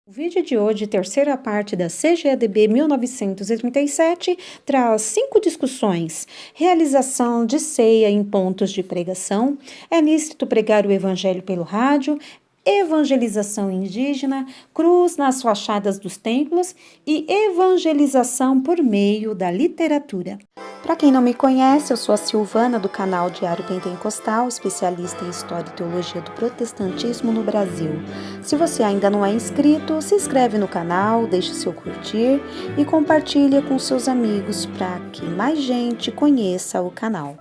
O vídeo de hoje, terceira parte da CGADB 1937, traz 5 discussões. Realização de ceia em pontos de pregação, é lícito pregar o evangelho pelo rádio, evangelização indígena, cruz nas fachadas dos templos e evangelização por meio da literatura. Para quem não me conhece, eu sou a Silvana do canal Diário Pentecostal, especialista em História e Teologia do Protestantismo no Brasil. Se você ainda não é inscrito, se inscreve no canal, deixe seu curtir e compartilha com seus amigos para que mais gente conheça o canal.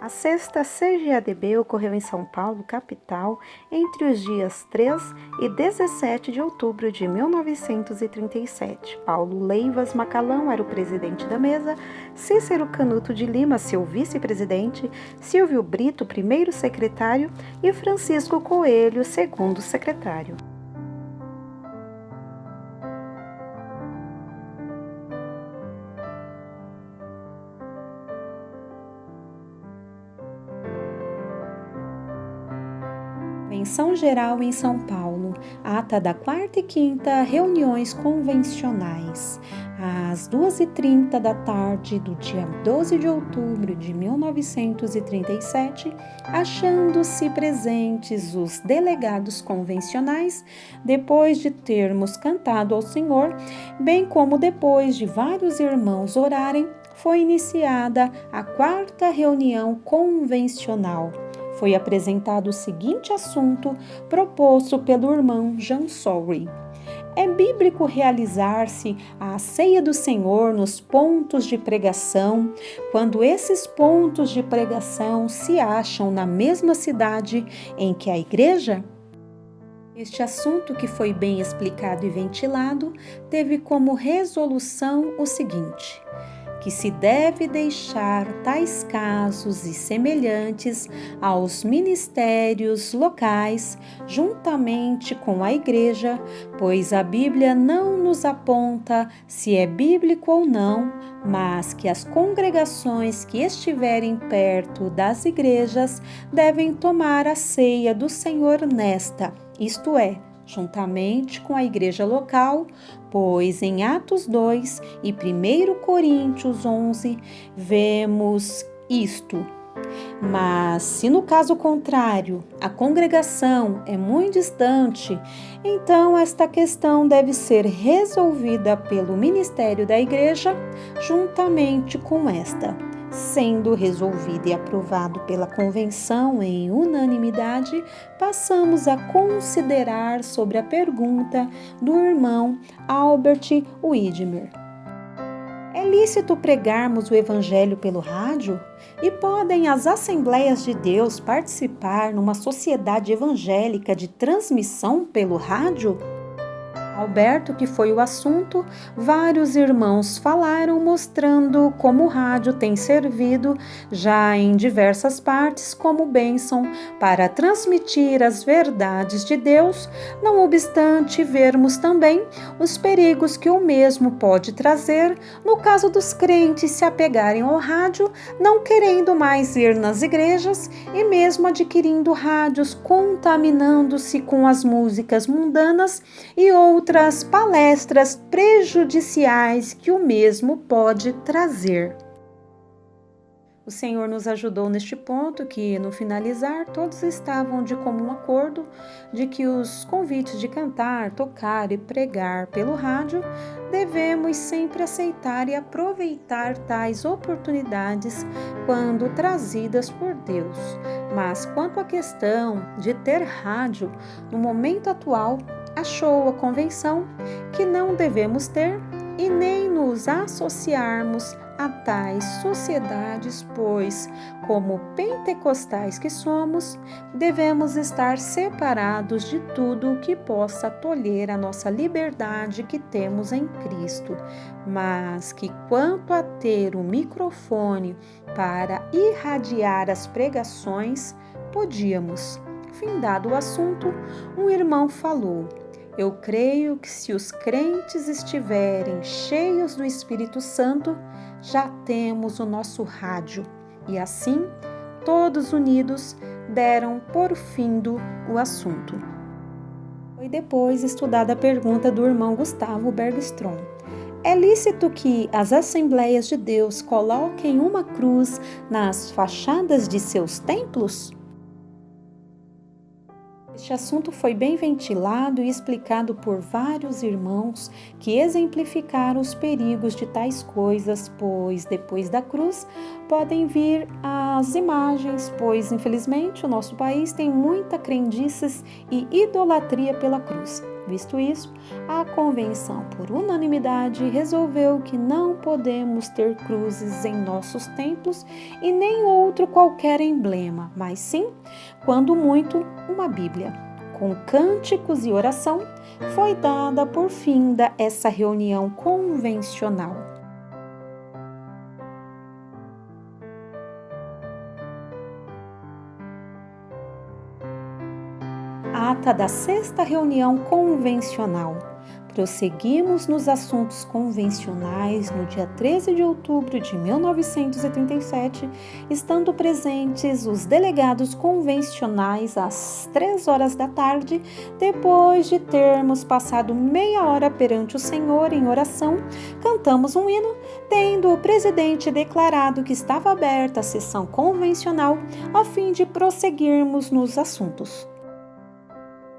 A sexta CGADB ocorreu em São Paulo, capital, entre os dias 3 e 17 de outubro de 1937. Paulo Leivas Macalão era o presidente da mesa, Cícero Canuto de Lima, seu vice-presidente, Silvio Brito, primeiro secretário, e Francisco Coelho, segundo secretário. Convenção Geral em São Paulo, ata da 4ª e 5ª reuniões convencionais, às 2h30 da tarde do dia 12 de outubro de 1937, achando-se presentes os delegados convencionais, depois de termos cantado ao Senhor, bem como depois de vários irmãos orarem, foi iniciada a 4ª reunião convencional. Foi apresentado o seguinte assunto proposto pelo irmão John Sorry. É bíblico realizar-se a ceia do Senhor nos pontos de pregação, quando esses pontos de pregação se acham na mesma cidade em que a igreja? Este assunto, que foi bem explicado e ventilado, teve como resolução o seguinte: que se deve deixar tais casos e semelhantes aos ministérios locais, juntamente com a igreja, pois a Bíblia não nos aponta se é bíblico ou não, mas que as congregações que estiverem perto das igrejas devem tomar a ceia do Senhor nesta, isto é, juntamente com a igreja local, pois em Atos 2 e 1 Coríntios 11 vemos isto. Mas se no caso contrário a congregação é muito distante, então esta questão deve ser resolvida pelo ministério da igreja juntamente com esta. Sendo resolvido e aprovado pela convenção em unanimidade, passamos a considerar sobre a pergunta do irmão Albert Widmer. É lícito pregarmos o evangelho pelo rádio? E podem as Assembleias de Deus participar numa sociedade evangélica de transmissão pelo rádio? Alberto, que foi o assunto, vários irmãos falaram mostrando como o rádio tem servido já em diversas partes como bênção para transmitir as verdades de Deus, não obstante vermos também os perigos que o mesmo pode trazer no caso dos crentes se apegarem ao rádio, não querendo mais ir nas igrejas e mesmo adquirindo rádios contaminando-se com as músicas mundanas e outras palestras prejudiciais que o mesmo pode trazer. O Senhor nos ajudou neste ponto que, no finalizar, todos estavam de comum acordo de que os convites de cantar, tocar e pregar pelo rádio devemos sempre aceitar e aproveitar tais oportunidades quando trazidas por Deus. Mas quanto à questão de ter rádio, no momento atual, achou a convenção que não devemos ter e nem nos associarmos a tais sociedades, pois, como pentecostais que somos, devemos estar separados de tudo o que possa tolher a nossa liberdade que temos em Cristo, mas que quanto a ter o microfone para irradiar as pregações, podíamos. Findado o assunto, um irmão falou: eu creio que se os crentes estiverem cheios do Espírito Santo, já temos o nosso rádio. E assim, todos unidos, deram por findo o assunto. Foi depois estudada a pergunta do irmão Gustavo Bergstrom. É lícito que as Assembleias de Deus coloquem uma cruz nas fachadas de seus templos? Este assunto foi bem ventilado e explicado por vários irmãos que exemplificaram os perigos de tais coisas, pois depois da cruz podem vir as imagens, pois infelizmente o nosso país tem muita crendices e idolatria pela cruz. Visto isso, a convenção, por unanimidade, resolveu que não podemos ter cruzes em nossos templos e nem outro qualquer emblema, mas sim, quando muito, uma Bíblia. Com cânticos e oração, foi dada por finda essa reunião convencional. Ata da sexta reunião convencional. Prosseguimos nos assuntos convencionais no dia 13 de outubro de 1937, estando presentes os delegados convencionais às 3 horas da tarde, depois de termos passado meia hora perante o Senhor em oração, cantamos um hino, tendo o presidente declarado que estava aberta a sessão convencional a fim de prosseguirmos nos assuntos.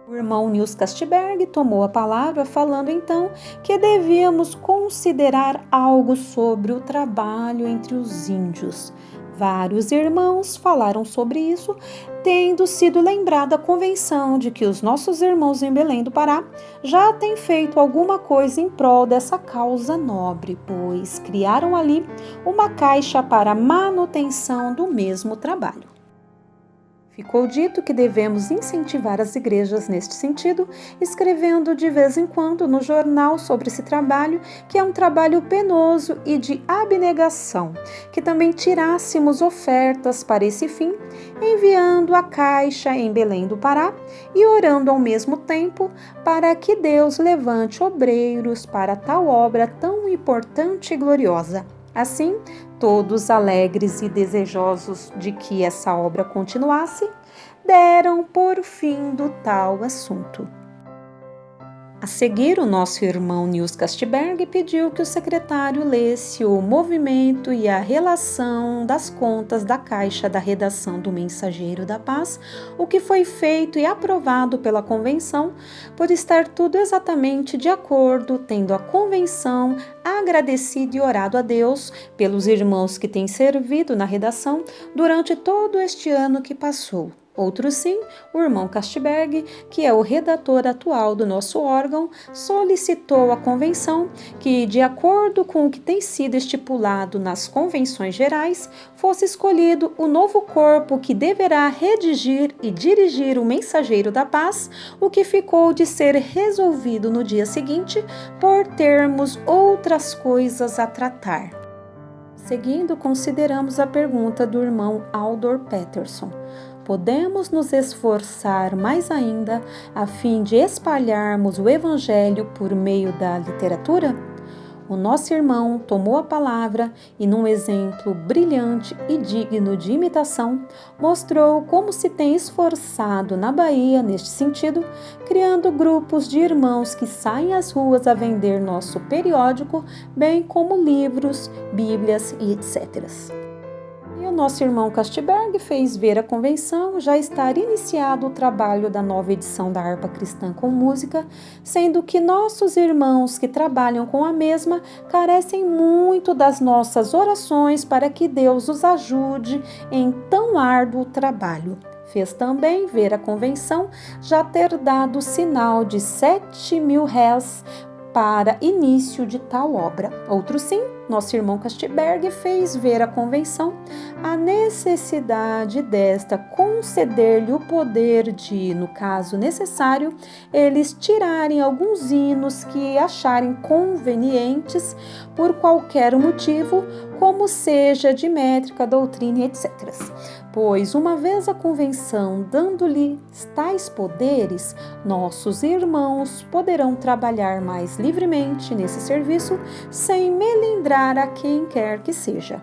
O irmão Nils Castberg tomou a palavra falando então que devíamos considerar algo sobre o trabalho entre os índios. Vários irmãos falaram sobre isso, tendo sido lembrada a convenção de que os nossos irmãos em Belém do Pará já têm feito alguma coisa em prol dessa causa nobre, pois criaram ali uma caixa para a manutenção do mesmo trabalho. Ficou dito que devemos incentivar as igrejas neste sentido, escrevendo de vez em quando no jornal sobre esse trabalho, que é um trabalho penoso e de abnegação, que também tirássemos ofertas para esse fim, enviando a caixa em Belém do Pará e orando ao mesmo tempo para que Deus levante obreiros para tal obra tão importante e gloriosa. Assim, todos alegres e desejosos de que essa obra continuasse, deram por fim do tal assunto. A seguir, o nosso irmão Nils Castberg pediu que o secretário lesse o movimento e a relação das contas da Caixa da redação do Mensageiro da Paz, o que foi feito e aprovado pela convenção, por estar tudo exatamente de acordo, tendo a convenção agradecido e orado a Deus pelos irmãos que têm servido na redação durante todo este ano que passou. Outro sim, o irmão Castberg, que é o redator atual do nosso órgão, solicitou à convenção que, de acordo com o que tem sido estipulado nas convenções gerais, fosse escolhido o novo corpo que deverá redigir e dirigir o Mensageiro da Paz, o que ficou de ser resolvido no dia seguinte por termos outras coisas a tratar. Seguindo, consideramos a pergunta do irmão Aldor Peterson. Podemos nos esforçar mais ainda a fim de espalharmos o Evangelho por meio da literatura? O nosso irmão tomou a palavra e, num exemplo brilhante e digno de imitação, mostrou como se tem esforçado na Bahia neste sentido, criando grupos de irmãos que saem às ruas a vender nosso periódico, bem como livros, bíblias e etc. E o nosso irmão Castberg fez ver à convenção já estar iniciado o trabalho da nova edição da Harpa Cristã com Música, sendo que nossos irmãos que trabalham com a mesma carecem muito das nossas orações para que Deus os ajude em tão árduo trabalho. Fez também ver à convenção já ter dado sinal de 7.000 réis para início de tal obra. Outro sim, nosso irmão Castberg fez ver à convenção a necessidade desta conceder-lhe o poder de, no caso necessário, eles tirarem alguns hinos que acharem convenientes por qualquer motivo, como seja de métrica, doutrina, etc. Pois, uma vez a convenção dando-lhe tais poderes, nossos irmãos poderão trabalhar mais livremente nesse serviço, sem melindrar a quem quer que seja.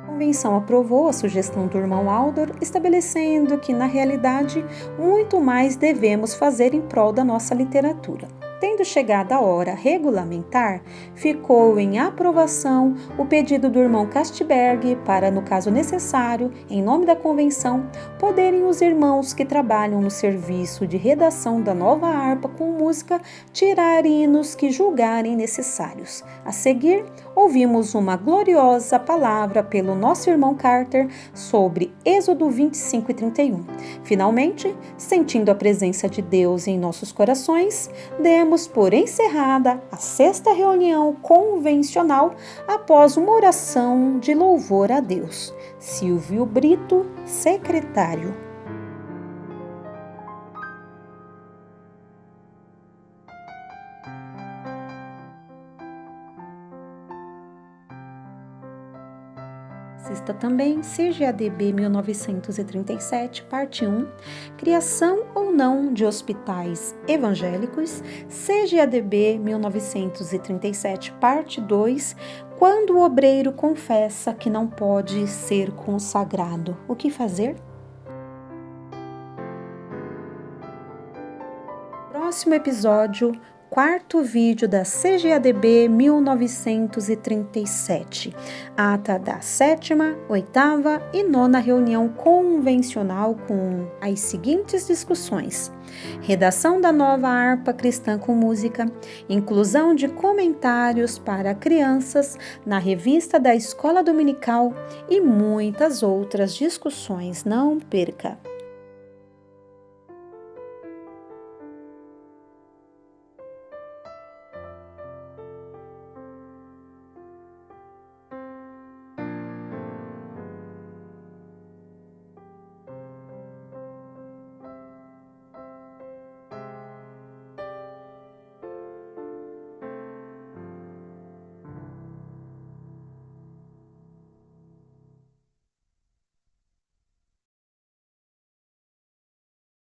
A convenção aprovou a sugestão do irmão Aldor, estabelecendo que, na realidade, muito mais devemos fazer em prol da nossa literatura. Tendo chegado a hora regulamentar, ficou em aprovação o pedido do irmão Castberg para, no caso necessário, em nome da convenção, poderem os irmãos que trabalham no serviço de redação da nova harpa com música tirar hinos que julgarem necessários. A seguir, ouvimos uma gloriosa palavra pelo nosso irmão Carter sobre Êxodo 25 e 31. Finalmente, sentindo a presença de Deus em nossos corações, demos por encerrada a 6ª reunião convencional após uma oração de louvor a Deus. Silvio Brito, secretário. Assista também CGADB 1937, parte 1, Criação ou não de hospitais evangélicos, CGADB 1937, parte 2, Quando o obreiro confessa que não pode ser consagrado, o que fazer? Próximo episódio, 4º vídeo da CGADB 1937, ata da 7ª, 8ª e 9ª reunião convencional com as seguintes discussões: redação da nova harpa cristã com música, inclusão de comentários para crianças na revista da escola dominical e muitas outras discussões. Não perca!